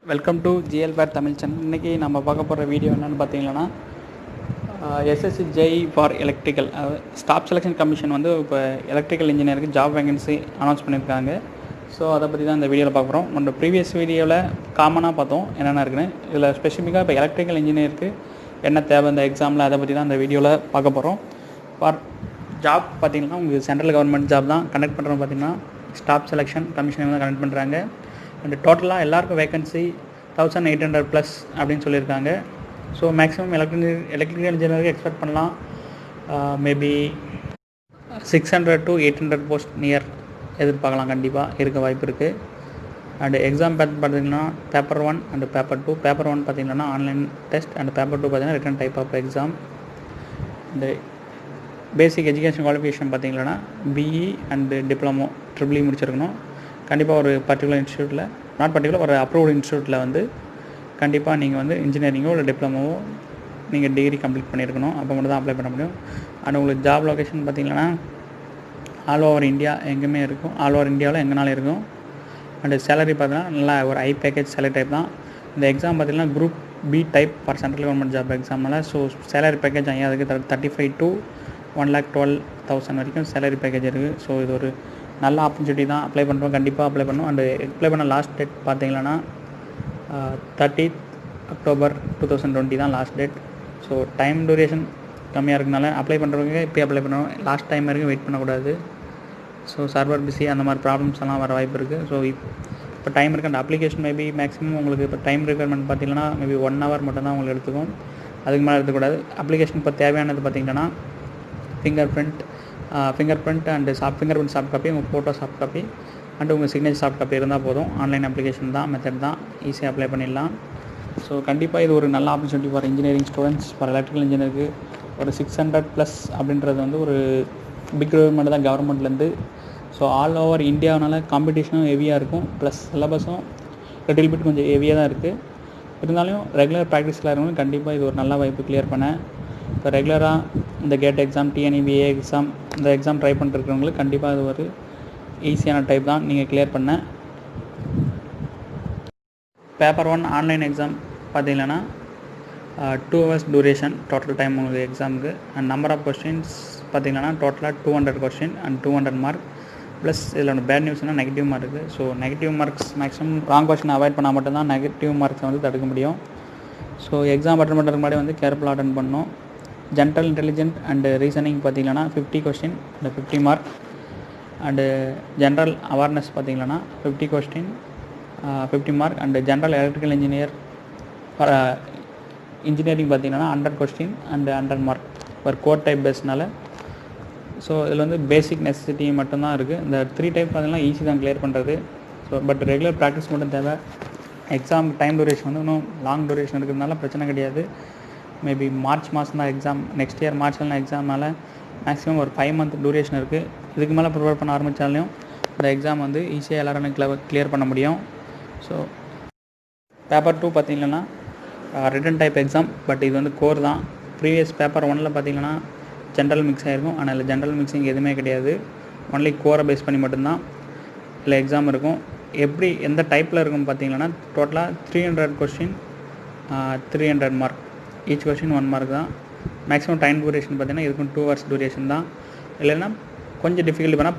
Welcome to GL பேர் Tamil channel. இன்றைக்கி நம்ம பார்க்க போகிற வீடியோ என்னென்னு பார்த்தீங்கன்னா, SSC Jai for electrical staff selection commission வந்து இப்போ எலக்ட்ரிக்கல் இன்ஜினியருக்கு ஜாப் வேகன்சி அனௌன்ஸ் பண்ணியிருக்காங்க. ஸோ அதை பற்றி தான் இந்த வீடியோவில் பார்க்க போகிறோம். நம்ம ப்ரீவியஸ் வீடியோவில் காமனாக பார்த்தோம் என்னென்ன இருக்குன்னு. இதில் ஸ்பெசிஃபிக்காக இப்போ எலக்ட்ரிக்கல் இன்ஜினியருக்கு என்ன தேவை இந்த எக்ஸாமில், அதை பற்றி தான் இந்த வீடியோவில் பார்க்க போகிறோம். ஃபார் ஜாப் பார்த்திங்கன்னா உங்களுக்கு சென்ட்ரல் கவர்மெண்ட் ஜாப் தான் கண்டக்ட் பண்ணுறோம். பார்த்திங்கன்னா ஸ்டாஃப் செலெக்ஷன் கமிஷன் தான் கண்டக்ட் பண்ணுறாங்க. அண்ட் டோட்டலாக எல்லாருக்கும் வேகன்சி 1800+ அப்படின்னு சொல்லியிருக்காங்க. ஸோ மேக்ஸிமம் எலக்ட்ரிக்கல் இன்ஜினியருக்கு எக்ஸ்பெக்ட் பண்ணலாம் மேபி 600 to 800 போஸ்ட் நியர் எதிர்பார்க்கலாம். கண்டிப்பாக இருக்க வாய்ப்பு இருக்குது. அண்டு எக்ஸாம் பார்த்திங்கன்னா பேப்பர் 1 அண்டு பேப்பர் 2. பேப்பர் 1 பார்த்திங்கன்னா ஆன்லைன் டெஸ்ட் அண்ட் பேப்பர் 2 பார்த்திங்கன்னா written type of exam. And basic education qualification பார்த்திங்கன்னா பிஇ அண்டு டிப்ளமோ ட்ரிபிள்இ முடிச்சிருக்கணும். கண்டிப்பாக ஒரு பர்டிகுலர் இன்ஸ்டியூட்டில், நாட் பர்டிகுலர், ஒரு அப்ரூவ்டு இன்ஸ்டியூட்டில் வந்து கண்டிப்பாக நீங்கள் வந்து இன்ஜினியரிங்கோ இல்லை டிப்ளமோவோ நீங்கள் டிகிரி கம்ப்ளீட் பண்ணியிருக்கணும். அப்போ மட்டும் தான் அப்ளை பண்ண முடியும். அண்ட் உங்களுக்கு ஜாப் லொக்கேஷன் பார்த்திங்கன்னா ஆல் ஓவர் இந்தியா எங்கேயுமே இருக்கும். ஆல் ஓவர் இந்தியாவில் எங்கேனாலும் இருக்கும். அண்டு சேலரி பார்த்தீங்கன்னா நல்லா ஒரு ஹை பேக்கேஜ் சேலரி டைப் தான். இந்த எக்ஸாம் பார்த்திங்கன்னா group B type for central government job எக்ஸாம்னால ஸோ சேலரி பேக்கேஜ் ஐயா அதுக்கு 35 to 1,12,000 வரைக்கும் சேலரி பேக்கேஜ் இருக்குது. ஸோ இது ஒரு நல்ல ஆப்பர்ச்சுனிட்டி தான். அப்ளை பண்ணுறோம், கண்டிப்பாக அப்ளை பண்ணணும். அண்டு அப்ளை பண்ண லாஸ்ட் டேட் பார்த்தீங்கன்னா 30th October 2020 தான் last date. So time duration கம்மியாக இருக்கனால அப்ளை பண்ணுறவங்க இப்போ அப்ளை பண்ணணும். லாஸ்ட் டைம் வரைக்கும் வெயிட் பண்ணக்கூடாது. ஸோ சர்வர் பிஸி அந்த மாதிரி ப்ராப்ளம்ஸ் எல்லாம் வர வாய்ப்பு இருக்குது. ஸோ இப்போ டைம் இருக்குது. அந்த அப்ளிகேஷன் மேபி மேக்ஸிமம் உங்களுக்கு இப்போ டைம் ரிக்வயர்மெண்ட் பார்த்தீங்கன்னா மேபி 1 hour மட்டும் தான் உங்களுக்கு எடுத்துக்கும். அதுக்கு மேலே எடுத்துக்கூடாது. அப்ளிகேஷன் இப்போ தேவையானது பார்த்திங்கன்னா fingerprint and fingerprint soft copy, உங்கள் ஃபோட்டோ சாஃப்ட் காப்பி அண்டு உங்கள் சிக்னேச்சர் சாஃப்ட் காப்பி இருந்தால் போதும். ஆன்லைன் அப்ளிகேஷன் தான், மெத்தட் தான், ஈஸியாக அப்ளை பண்ணிடலாம். ஸோ கண்டிப்பாக இது ஒரு நல்ல opportunity for engineering students. For electrical இன்ஜினியருக்கு ஒரு 600+ அப்படின்றது வந்து ஒரு பிக் ரெக்வயர்மெண்ட் தான் கவர்மெண்ட்லேருந்து. ஸோ ஆல் ஓவர் இந்தியாவினால காம்படிஷனும் ஹெவியாக இருக்கும். ப்ளஸ் சிலபஸும் லிட்டில் பிட் கொஞ்சம் ஹெவியாக தான் இருக்குது. இருந்தாலும் ரெகுலர் ப்ராக்டிஸில் இருக்கணும். கண்டிப்பாக இது ஒரு நல்ல வாய்ப்பு கிளியர் பண்ண. இப்போ ரெகுலராக இந்த கேட் எக்ஸாம், டிஎன்இபிஏ எக்ஸாம், இந்த எக்ஸாம் ட்ரை பண்ணிருக்கிறவங்களுக்கு கண்டிப்பாக இது ஒரு ஈஸியான டைப் தான் நீங்கள் கிளியர் பண்ண. பேப்பர் 1 ஆன்லைன் எக்ஸாம் பார்த்தீங்கன்னா 2 hours டூரேஷன் டோட்டல் டைம் உங்களுக்கு எக்ஸாமுக்கு. அண்ட் நம்பர் ஆஃப் கொஸ்டின்ஸ் பார்த்தீங்கன்னா டோட்டலாக 200 கொஸ்டின் அண்ட் 200 மார்க். ப்ளஸ் இதில் ஒன்று பேட் நியூஸ்னால் நெகட்டிவ் மார்க் இருக்குது. So negative marks maximum wrong question avoid பண்ணால் மட்டும்தான் நெகட்டிவ் மார்க்ஸை வந்து தடுக்க முடியும். ஸோ எக்ஸாம் அட்டன் பண்ணுறதுக்கு முன்னாடி வந்து கேர்ஃபுல்லாக அட்டன் பண்ணணும். ஜென்ரல் இன்டெலிஜென்ட் அண்டு ரீசனிங் பார்த்திங்கன்னா 50 question and 50 mark. And general awareness பார்த்திங்கன்னா 50 question 50 mark. And general electrical engineering பார்த்திங்கன்னா 100 கொஸ்டின் அண்டு 100 மார்க் ஒரு கோர் டைப் பேஸ்னால. ஸோ இதில் வந்து பேசிக் நெசசிட்டி மட்டும்தான் இருக்குது. இந்த 3 டைப் பார்த்திங்கன்னா ஈஸி தான் கிளியர் பண்ணுறது. ஸோ பட் ரெகுலர் ப்ராக்டிஸ் மட்டும் தேவை. எக்ஸாம் டைம் டூரேஷன் வந்து இன்னும் லாங் டூரேஷன் இருக்கிறதுனால பிரச்சனை கிடையாது. மேபி மார்ச் மாதம் தான் எக்ஸாம். நெக்ஸ்ட் இயர் மார்ச்லாம் எக்ஸாம்னால மேக்ஸிமம் ஒரு 5 month டூரேஷன் இருக்குது. இதுக்கு மேலே ப்ரிப்பேர் பண்ண ஆரம்பித்தாலையும் இந்த எக்ஸாம் வந்து ஈஸியாக எல்லாரும் கிளியர் பண்ண முடியும். ஸோ பேப்பர் 2 பார்த்திங்கன்னா ரிட்டன் டைப் எக்ஸாம். பட் இது வந்து கோர் தான். ப்ரீவியஸ் பேப்பர் 1 பார்த்திங்கன்னா ஜென்ரல் மிக்ஸ் ஆகிருக்கும். ஆனால் இல்லை ஜென்ரல் மிக்ஸிங் எதுவுமே கிடையாது. ஒன்லி கோரை பேஸ் பண்ணி மட்டும்தான் இல்லை எக்ஸாம் இருக்கும். எப்படி எந்த டைப்பில் இருக்கும் பார்த்திங்கன்னா டோட்டலாக 300 question 300 mark. Each question 1 mark தான். மேக்ஸிமம் டைம் டூரேஷன் பார்த்திங்கன்னா இதுக்கும் 2 hours டூரேஷன் தான். இல்லைன்னா கொஞ்சம் டிஃபிகல்ட்டி பண்ணால்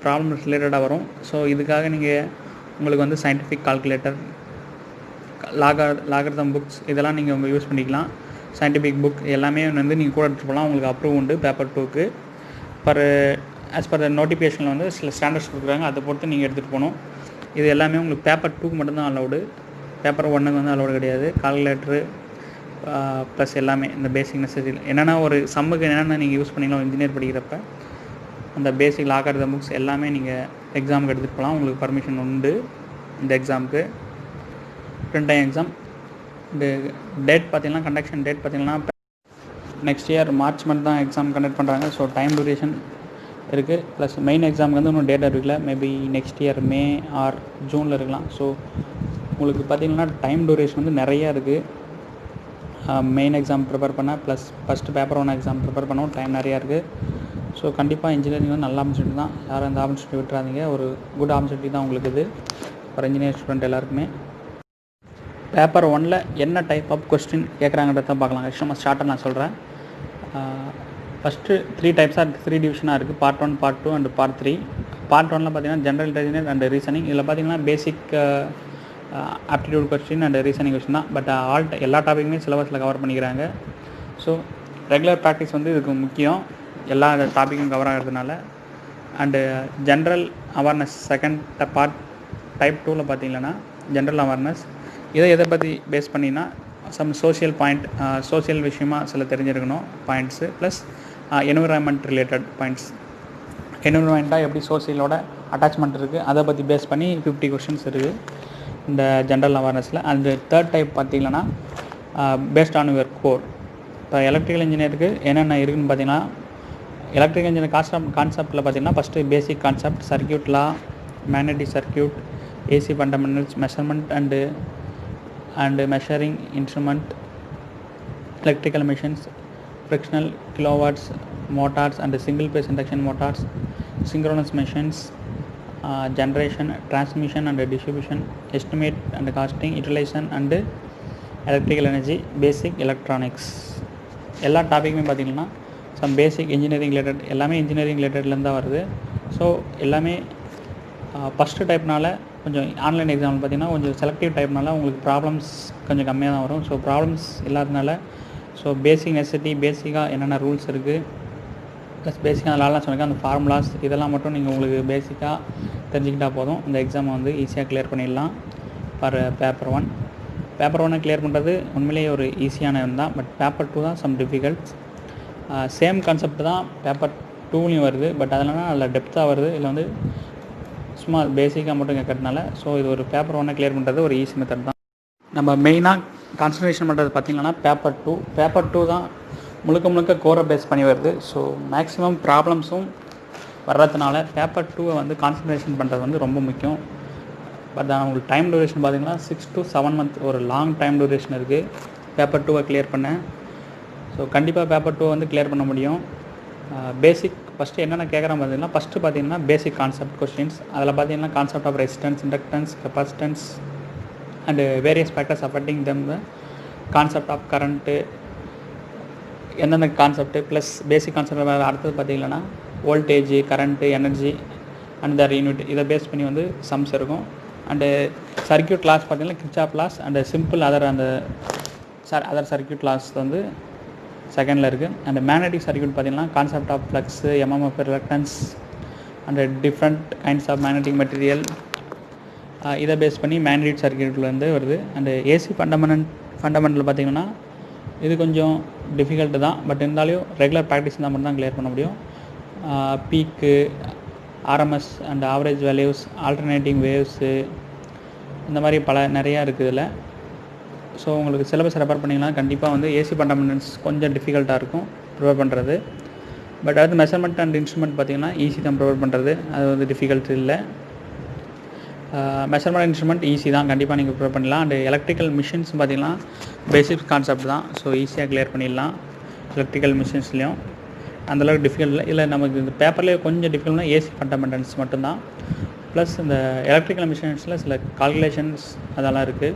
ப்ராப்ளம்ஸ் ரிலேட்டடாக வரும். ஸோ இதுக்காக நீங்கள் உங்களுக்கு வந்து சயின்டிஃபிக் கால்குலேட்டர், லாகர்தம் புக்ஸ் இதெல்லாம் நீங்கள் உங்கள் யூஸ் பண்ணிக்கலாம். சயின்டிஃபிக் புக் எல்லாமே வந்து நீங்கள் கூட எடுத்துகிட்டு போகலாம். உங்களுக்கு அப்ரூவ் உண்டு பேப்பர் 2க்கு. ஆஸ் பர் த நோட்டிஃபிகேஷனில் வந்து சில ஸ்டாண்டர்ட்ஸ் கொடுக்குறாங்க. அதை பொறுத்து நீங்கள் எடுத்துகிட்டு போகணும். இது எல்லாமே உங்களுக்கு பேப்பர் 2க்கு மட்டும்தான் அலௌடு. பேப்பர் 1க்கு வந்து அலௌடு கிடையாது. கால்குலேட்டரு ப்ளஸ் எல்லாமே இந்த பேசிக் நெசசிட்டி என்னென்னா ஒரு சம்முக்கு என்னென்ன நீங்கள் யூஸ் பண்ணிக்கலாம் இன்ஜினியர் படிக்கிறப்ப அந்த பேசிக் லாகர்தம் புக்ஸ் எல்லாமே நீங்கள் எக்ஸாமுக்கு எடுத்துகிட்டு போகலாம். உங்களுக்கு பர்மிஷன் உண்டு இந்த எக்ஸாமுக்கு. 2 டைம் எக்ஸாம். இந்த டேட் பார்த்திங்கன்னா கண்டக்ஷன் டேட் பார்த்திங்கன்னா நெக்ஸ்ட் இயர் மார்ச் மந்த் தான் எக்ஸாம் கண்டக்ட் பண்ணுறாங்க. ஸோ டைம் டூரேஷன் இருக்குது. ப்ளஸ் மெயின் எக்ஸாமுக்கு வந்து இன்னும் டேட் இருக்குல்ல, maybe next year May or ஜூனில் இருக்கலாம். ஸோ உங்களுக்கு பார்த்திங்கன்னா டைம் டூரேஷன் வந்து நிறையா இருக்குது. மெயின் எக்ஸாம் ப்ரிப்பேர் பண்ண plus first paper 1 exam prepare பண்ணவும் டைம் நிறையா இருக்குது. ஸோ கண்டிப்பாக இன்ஜினியரிங் வந்து நல்ல ஆப்பர்ச்சுனிட்டி தான். யாரும் இந்த ஆப்பர்ச்சுனிட்டி விட்டுறாதீங்க. ஒரு குட் ஆப்பர்ச்சுனிட்டி தான் உங்களுக்கு இது ஃபார் இன்ஜினியரிங் ஸ்டூடெண்ட் எல்லாருக்குமே. பேப்பர் 1ல் என்ன டைப் ஆஃப் கொஸ்டின் கேட்குறாங்கன்றத பார்க்கலாம். நம்ம ஷார்ட்டாக நான் சொல்கிறேன். ஃபஸ்ட்டு 3 டைப்ஸாக இருக்குது, 3 டிவிஷனாக இருக்குது. Part 1, part 2 and part 3. Part 1ல் பார்த்தீங்கன்னா ஜென்ரல் இன்டெலிஜென்ஸ் அண்ட் ரீசனிங். இதில் பார்த்தீங்கன்னா basic aptitude question and reasoning question தான். பட் எல்லா டாப்பிக்குமே சிலபஸில் கவர் பண்ணிக்கிறாங்க. ஸோ ரெகுலர் ப்ராக்டிஸ் வந்து இதுக்கு முக்கியம், எல்லா டாப்பிக்கும் கவர் ஆகிறதுனால. And general awareness second part type 2ல் பார்த்தீங்கன்னா ஜென்ரல் அவேர்னஸ். இதை எதை பற்றி பேஸ் பண்ணினா சம் சோஷியல் பாயிண்ட், சோஷியல் விஷயமாக சில தெரிஞ்சிருக்கணும் points, plus environment related points. என்விரான்மெண்ட்டாக எப்படி சோஷியலோட அட்டாச்மெண்ட் இருக்குது அதை பற்றி பேஸ் பண்ணி 50 கொஷின்ஸ் இருக்குது இந்த ஜென்ரல் அவேர்னஸில். அண்டு தேர்ட் டைப் பார்த்திங்கன்னா பேஸ்ட் ஆன் யுவர் கோர். இப்போ எலக்ட்ரிக்கல் இன்ஜினியருக்கு என்னென்ன இருக்குதுன்னு பார்த்தீங்கன்னா, எலக்ட்ரிக்கல் இன்ஜினியர் கான்செப்ட்டில் பார்த்தீங்கன்னா first basic concept, circuit law, magnetic circuit, AC fundamentals, measurement and measuring instrument, electrical machines, fractional kilowatts motors and single phase induction motors, synchronous machines, generation, transmission and distribution, estimate and costing, utilisation and electrical energy, basic electronics. எல்லா டாப்பிக்குமே பார்த்திங்கன்னா some basic engineering related, எல்லாமே engineering ரிலேட்டட்லேருந்து தான் வருது. So எல்லாமே first டைப்னால கொஞ்சம் online example பார்த்திங்கன்னா கொஞ்சம் செலக்டிவ் டைப்னால உங்களுக்கு ப்ராப்ளம்ஸ் கொஞ்சம் கம்மியாக தான் வரும். ஸோ ப்ராப்ளம்ஸ் இல்லாததுனால ஸோ பேசிக் நெசசிட்டி, பேசிக்காக என்னென்ன ரூல்ஸ் இருக்குது, ப்ளஸ் பேசிக்காக அதெல்லாம் சொல்லியிருக்கேன், அந்த ஃபார்முலாஸ் இதெல்லாம் மட்டும் நீங்கள் உங்களுக்கு பேசிக்காக தெரிஞ்சுக்கிட்டால் போதும். இந்த எக்ஸாமை வந்து ஈஸியாக கிளியர் பண்ணிடலாம் ஃபார் பேப்பர் 1. பேப்பர் 1 கிளியர் பண்ணுறது உண்மையிலேயே ஒரு ஈஸியான தான். பட் பேப்பர் 2 தான் சம் டிஃபிகல்ட்ஸ். சேம் கான்செப்ட் தான் பேப்பர் 2லையும் வருது, பட் அதனால் அதில் டெப்த்தாக வருது. இதில் வந்து சும்மா பேசிக்காக மட்டும் கேட்கறதுனால ஸோ இது ஒரு பேப்பர் 1 கிளியர் பண்ணுறது ஒரு ஈஸி மெத்தட் தான். நம்ம மெயினாக கான்சன்ட்ரேஷன் பண்ணுறது பார்த்திங்கன்னா பேப்பர் 2 தான் முழுக்க கோரை பேஸ் பண்ணி வருது. ஸோ மேக்ஸிமம் ப்ராப்ளம்ஸும் வர்றதுனால பேப்பர் 2 வந்து கான்சன்ட்ரேஷன் பண்ணுறது வந்து ரொம்ப முக்கியம். பட் உங்களுக்கு டைம் டூரேஷன் பார்த்திங்கன்னா 6 to 7 months ஒரு லாங் டைம் டூரேஷன் இருக்குது பேப்பர் 2 கிளியர் பண்ண. ஸோ கண்டிப்பாக பேப்பர் 2 வந்து கிளியர் பண்ண முடியும். பேசிக் ஃபஸ்ட்டு என்னென்ன கேட்குறாங்க பார்த்தீங்கன்னா, ஃபஸ்ட்டு பார்த்தீங்கன்னா பேசிக் கான்செப்ட் கொஸ்டின்ஸ். அதில் பார்த்தீங்கன்னா concept of resistance, inductance, capacitance and various factors affecting them, concept of current, எந்தெந்த கான்செப்ட்டு ப்ளஸ் பேசிக் கான்செப்ட். அடுத்தது பார்த்தீங்கன்னா voltage, current, energy and their unit, இதை பேஸ் பண்ணி வந்து சம்ஸ் இருக்கும். அண்டு சர்க்யூட் லாஸ் பார்த்தீங்கன்னா Kirchhoff laws and simple other circuit laws வந்து செகண்டில் இருக்குது. அண்ட் மேக்னெட்டிக் சர்க்யூட் பார்த்திங்கன்னா concept of flux, MMF, reluctance and different kinds of magnetic material, இதை பேஸ் பண்ணி மேக்னெட்டிக் சர்க்யூட்லேருந்து வருது. அண்டு ஏசி ஃபண்டமெண்டல் பார்த்திங்கன்னா இது கொஞ்சம் டிஃபிகல்ட்டு தான். பட் இருந்தாலும் ரெகுலர் ப்ராக்டிஸ் இருந்தால் மட்டும் தான் கிளியர் பண்ண முடியும். Peak, RMS and average values, alternating waves, இந்த மாதிரி நிறையா இருக்குது இதில். ஸோ உங்களுக்கு சிலபஸ் ரெஃபர் பண்ணிங்கன்னா கண்டிப்பாக வந்து ஏசி ஃபண்டமெண்டல்ஸ் கொஞ்சம் டிஃபிகல்ட்டாக இருக்கும் ப்ரிப்பேர் பண்ணுறது. பட் அது மெஷர்மெண்ட் அண்ட் இன்ஸ்ட்ருமெண்ட் பார்த்திங்கன்னா ஈஸி தான் ப்ரிப்பேர் பண்ணுறது, அது வந்து டிஃபிகல்ட் இல்லை. மெஷர்மெண்ட் இன்ஸ்ட்ருமெண்ட் ஈஸி தான், கண்டிப்பாக நீங்கள் ப்ரிப்பேர் பண்ணலாம். அண்ட் எலக்ட்ரிக்கல் மிஷின்ஸ் பார்த்திங்கன்னா பேசிக் கான்செப்ட் தான். ஸோ ஈஸியாக கிளியர் பண்ணிடலாம் எலக்ட்ரிக்கல் மிஷின்ஸ்லேயும். அந்தளவுக்கு டிஃபிகல்ட் இல்லை. இல்லை நமக்கு இந்த பேப்பர்லேயே கொஞ்சம் டிஃபிகல்ட்னா ஏசி ஃபண்டமெண்டல்ஸ் மட்டும்தான். ப்ளஸ் இந்த எலக்ட்ரிக்கல் மிஷின்ஸில் சில கால்குலேஷன்ஸ் அதெல்லாம் இருக்குது,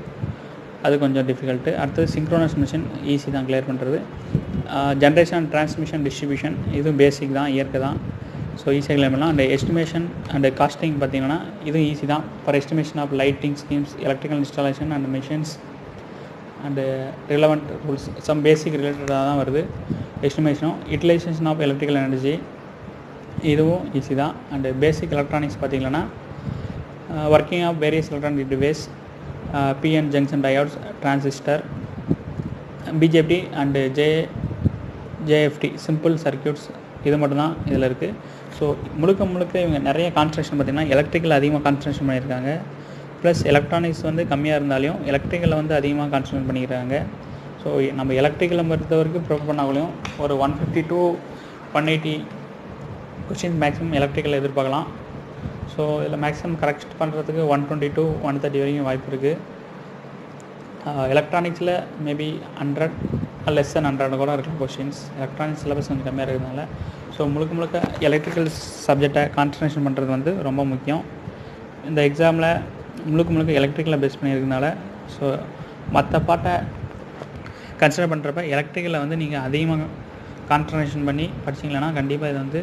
அது கொஞ்சம் டிஃபிகல்ட்டு. அடுத்தது சிங்க்ரோனஸ் மிஷின் ஈஸி தான் கிளியர் பண்ணுறது. ஜென்ரேஷன், டிரான்ஸ்மிஷன், டிஸ்ட்ரிபியூஷன் இதுவும் பேசிக் தான், இயற்கை தான். ஸோ ஈஸியாக கிளியர் பண்ணலாம். அண்ட் எஸ்டிமேஷன் அண்ட் காஸ்டிங் பார்த்திங்கன்னா இதுவும் ஈஸி தான். For estimation of lighting schemes, electrical installation and machines and relevant rules, some basic ரிலேட்டடாக தான் வருது. எஸ்டிமேஷனும் யூட்டிலைசேஷன் ஆஃப் எலக்ட்ரிக்கல் எனர்ஜி இதுவும் ஈஸி தான். அண்டு பேசிக் எலக்ட்ரானிக்ஸ் பார்த்திங்கன்னா working of various electronic device, PN junction diodes, transistor, BJT and JFT simple circuits, இது மட்டும்தான் இதில் இருக்குது. ஸோ முழுக்க இவங்க நிறைய கான்சன்ட்ரேஷன் பார்த்திங்கன்னா எலக்ட்ரிக்கல் அதிகமாக கான்சன்ட்ரேஷன் பண்ணியிருக்காங்க. ப்ளஸ் எலக்ட்ரானிக்ஸ் வந்து கம்மியாக இருந்தாலும் எலக்ட்ரிக்கலில் வந்து அதிகமாக கான்சன்ட்ரேட் பண்ணிக்கிறாங்க. ஸோ நம்ம எலக்ட்ரிக்கலை பொறுத்த வரைக்கும் ப்ரிப்பேர் பண்ணாலும் ஒரு 150 to 180 கொஸ்டின்ஸ் மேக்ஸிமம் எலக்ட்ரிக்கல் எதிர்பார்க்கலாம். ஸோ இதில் மேக்ஸிமம் கரெக்ட் பண்ணுறதுக்கு 120 to 130 வரைக்கும் வாய்ப்பு இருக்குது. எலக்ட்ரானிக்ஸில் மேபி 100 லெஸ் தென் 100 கூட இருக்கலாம் கொஸ்டின்ஸ். எலக்ட்ரானிக்ஸ் சிலபஸ் கொஞ்சம் கம்மியாக இருக்கிறதுனால ஸோ முழுக்க எலக்ட்ரிக்கல் சப்ஜெக்டை கான்சன்ட்ரேஷன் பண்ணுறது வந்து ரொம்ப முக்கியம். இந்த எக்ஸாமில் முழுக்க எலக்ட்ரிக்கலை பேஸ் பண்ணியிருக்கனால ஸோ மற்ற பாட்டை கன்சிடர் பண்ணுறப்ப எலக்ட்ரிக்கலில் வந்து நீங்கள் அதிகமாக கான்சன்ட்ரேஷன் பண்ணி படிச்சிங்களன்னா கண்டிப்பாக இதை வந்து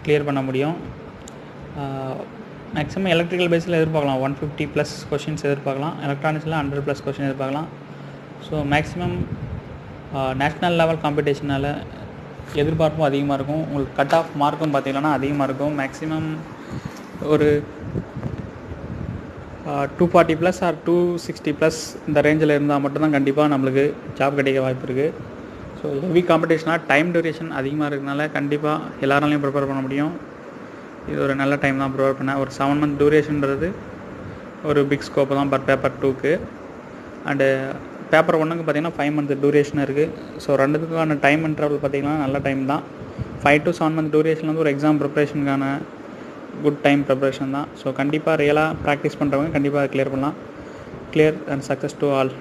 கிளியர் பண்ண முடியும். மேக்ஸிமம் எலக்ட்ரிக்கல் பேஸில் எதிர்பார்க்கலாம் 150+ கொஷின்ஸ் எதிர்பார்க்கலாம். எலக்ட்ரானிக்ஸில் 100+ கொஷின் எதிர்பார்க்கலாம். ஸோ மேக்ஸிமம் நேஷ்னல் லெவல் காம்படிஷனால் எதிர்பார்ப்பும் அதிகமாக இருக்கும். உங்களுக்கு கட் ஆஃப் மார்க்கும் பார்த்திங்கன்னா அதிகமாக இருக்கும். மேக்ஸிமம் ஒரு 240+ ஆர் 260+ இந்த ரேஞ்சில் இருந்தால் மட்டும்தான் கண்டிப்பாக நம்மளுக்கு ஜாப் கிடைக்க வாய்ப்பு இருக்குது. ஸோ ஹெவி காம்படிஷனாக டைம் டியூரேஷன் அதிகமாக இருக்கிறதுனால கண்டிப்பாக எல்லாராலையும் ப்ரிப்பேர் பண்ண முடியும். இது ஒரு நல்ல டைம் தான் ப்ரிப்பேர் பண்ண. ஒரு 7 month டியூரேஷன்றது ஒரு பிக் ஸ்கோப்பு தான் பேப்பர் 2க்கு. அண்டு பேப்பர் 1க்கு பார்த்திங்கன்னா 5 month டியூரேஷன் இருக்குது. ஸோ ரெண்டுத்துக்கான டைம் இன்டர்வல் பார்த்திங்கன்னா நல்ல டைம் தான். 5 to 7 month டியூரேஷன் வந்து ஒரு எக்ஸாம் ப்ரிப்ரேஷனுக்கான குட் டைம் ப்ரிப்ரேஷன் தான். ஸோ கண்டிப்பாக ரியலாக ப்ராக்டிஸ் பண்ணுறவங்க கண்டிப்பாக கிளியர் பண்ணலாம். Clear and success to all.